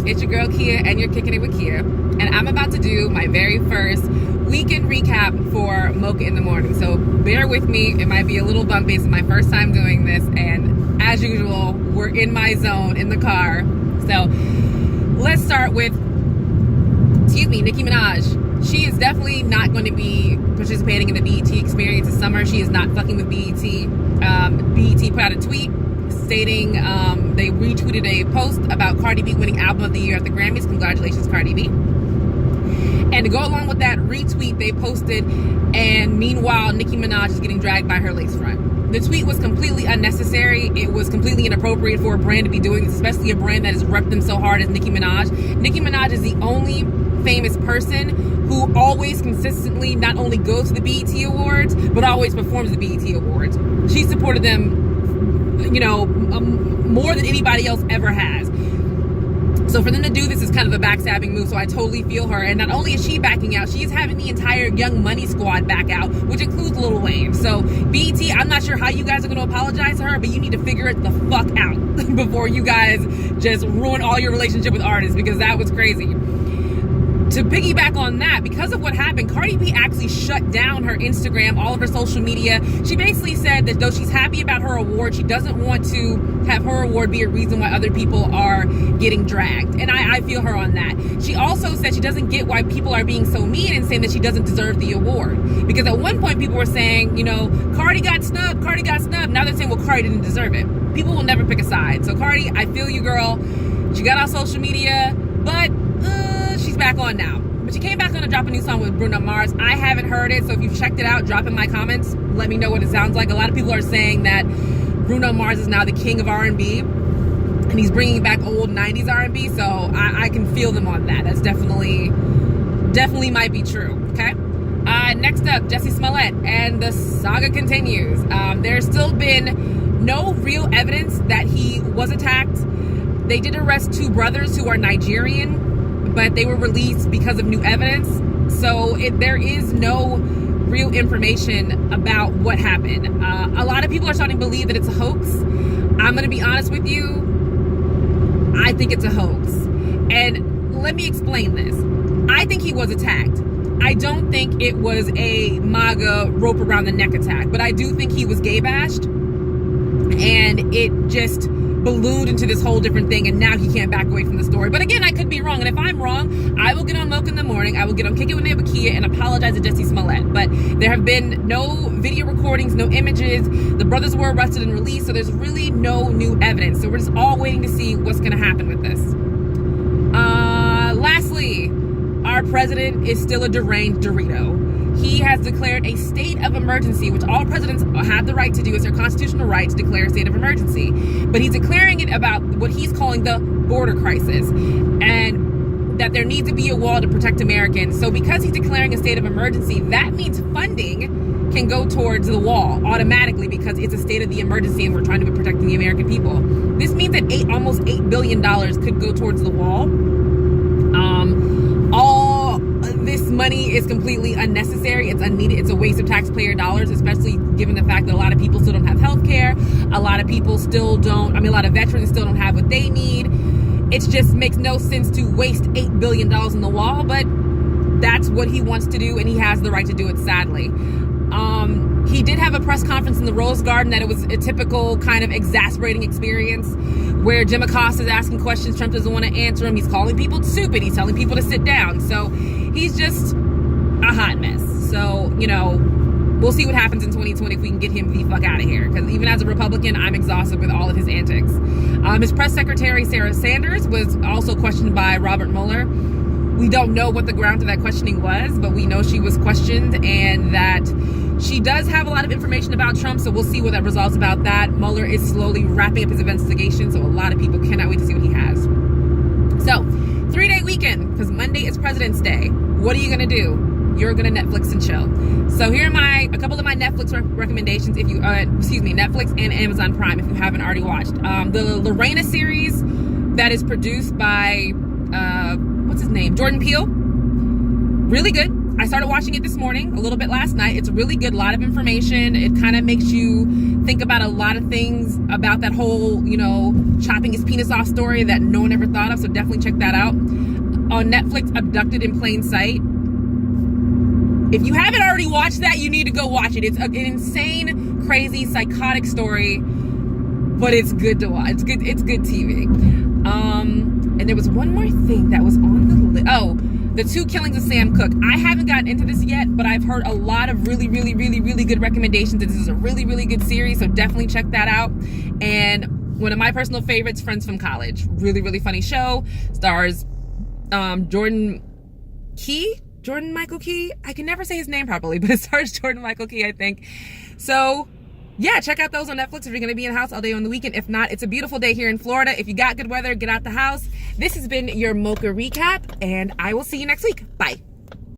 It's your girl Kia, and you're kicking it with Kia. And I'm about to do my very first weekend recap for Mocha in the morning. So bear with me. It might be a little bumpy. It's my first time doing this. And as usual, we're in my zone in the car. So let's start with, Nicki Minaj. She is definitely not going to be participating in the BET experience this summer. She is not fucking with BET. BET put out a tweet stating they retweeted a post about Cardi B winning Album of the Year at the Grammys. Congratulations, Cardi B. And to go along with that retweet, they posted, and meanwhile, Nicki Minaj is getting dragged by her lace front. The tweet was completely unnecessary. It was completely inappropriate for a brand to be doing this, especially a brand that has repped them so hard as Nicki Minaj. Nicki Minaj is the only famous person who always consistently not only goes to the BET Awards, but always performs the BET Awards. She supported them, more than anybody else ever has. So for them to do this is kind of a backstabbing move, so I totally feel her. And not only is she backing out, she is having the entire Young Money squad back out, which includes Lil Wayne. So BET, I'm not sure how you guys are going to apologize to her, but you need to figure it the fuck out before you guys just ruin all your relationship with artists, because that was crazy. To piggyback on that, because of what happened, Cardi B actually shut down her Instagram, all of her social media. She basically said that though she's happy about her award, she doesn't want to have her award be a reason why other people are getting dragged. And I feel her on that. She also said she doesn't get why people are being so mean and saying that she doesn't deserve the award. Because at one point people were saying, Cardi got snubbed, Cardi got snubbed. Now they're saying, well, Cardi didn't deserve it. People will never pick a side. So Cardi, I feel you, girl. She got on social media, but she's back on now. But she came back on to drop a new song with Bruno Mars. I haven't heard it, so if you've checked it out, drop in my comments. Let me know what it sounds like. A lot of people are saying that Bruno Mars is now the king of R&B, and he's bringing back old 90s R&B, so I can feel them on that. That's definitely might be true, okay? Next up, Jussie Smollett, and the saga continues. There's still been no real evidence that he was attacked. They did arrest two brothers who are Nigerian, but they were released because of new evidence. So there is no real information about what happened. A lot of people are starting to believe that it's a hoax. I'm going to be honest with you. I think it's a hoax. And let me explain this. I think he was attacked. I don't think it was a MAGA rope around the neck attack, but I do think he was gay bashed, and it just ballooned into this whole different thing, and now he can't back away from the story. But again, I could be wrong, and if I'm wrong, I will get on Mocha in the morning, I will get on Kick It With Neighbor Kia and apologize to Jussie Smollett. But there have been no video recordings, no images. The brothers were arrested and released, so there's really no new evidence. So we're just all waiting to see what's going to happen with this. Lastly, our president is still a deranged Dorito. He has declared a state of emergency, which all presidents have the right to do. It's their constitutional right to declare a state of emergency. But he's declaring it about what he's calling the border crisis, and that there needs to be a wall to protect Americans. So because he's declaring a state of emergency, that means funding can go towards the wall automatically, because it's a state of the emergency and we're trying to be protecting the American people. This means that almost $8 billion could go towards the wall. All this money is completely unnecessary. It's unneeded. It's a waste of taxpayer dollars, especially given the fact that a lot of people still don't have health care. A lot of people still don't, a lot of veterans still don't have what they need. It just makes no sense to waste $8 billion on the wall, but that's what he wants to do, and he has the right to do it, sadly. He did have a press conference in the Rose Garden that it was a typical kind of exasperating experience where Jim Acosta is asking questions, Trump doesn't want to answer him, he's calling people stupid, he's telling people to sit down. So he's just a hot mess. So, we'll see what happens in 2020 if we can get him the fuck out of here. Because even as a Republican, I'm exhausted with all of his antics. His press secretary, Sarah Sanders, was also questioned by Robert Mueller. We don't know what the ground of that questioning was, but we know she was questioned and that she does have a lot of information about Trump, so we'll see what that results about that. Mueller is slowly wrapping up his investigation, so a lot of people cannot wait to see what he has. So, 3-day weekend, because Monday is President's Day. What are you going to do? You're going to Netflix and chill. So here are a couple of my Netflix recommendations, if you, Netflix and Amazon Prime, if you haven't already watched. The Lorena series that is produced by, what's his name? Jordan Peele. Really good. I started watching it this morning, a little bit last night. It's really good, a lot of information. It kind of makes you think about a lot of things about that whole, you know, chopping his penis off story that no one ever thought of. So definitely check that out. On Netflix, Abducted in Plain Sight. If you haven't already watched that, you need to go watch it. It's an insane, crazy, psychotic story, but it's good to watch. It's good TV. And there was one more thing that was on the list. Oh, The Two Killings of Sam Cooke. I haven't gotten into this yet, but I've heard a lot of really good recommendations. This is a really good series, so definitely check that out. And one of my personal favorites, Friends from College. Really funny show. Stars Jordan Michael Key. I can never say his name properly, but it stars Jordan Michael Key, I think. So yeah, check out those on Netflix if you're going to be in the house all day on the weekend. If not, it's a beautiful day here in Florida. If you got good weather, get out the house. This has been your Mocha Recap, and I will see you next week. Bye.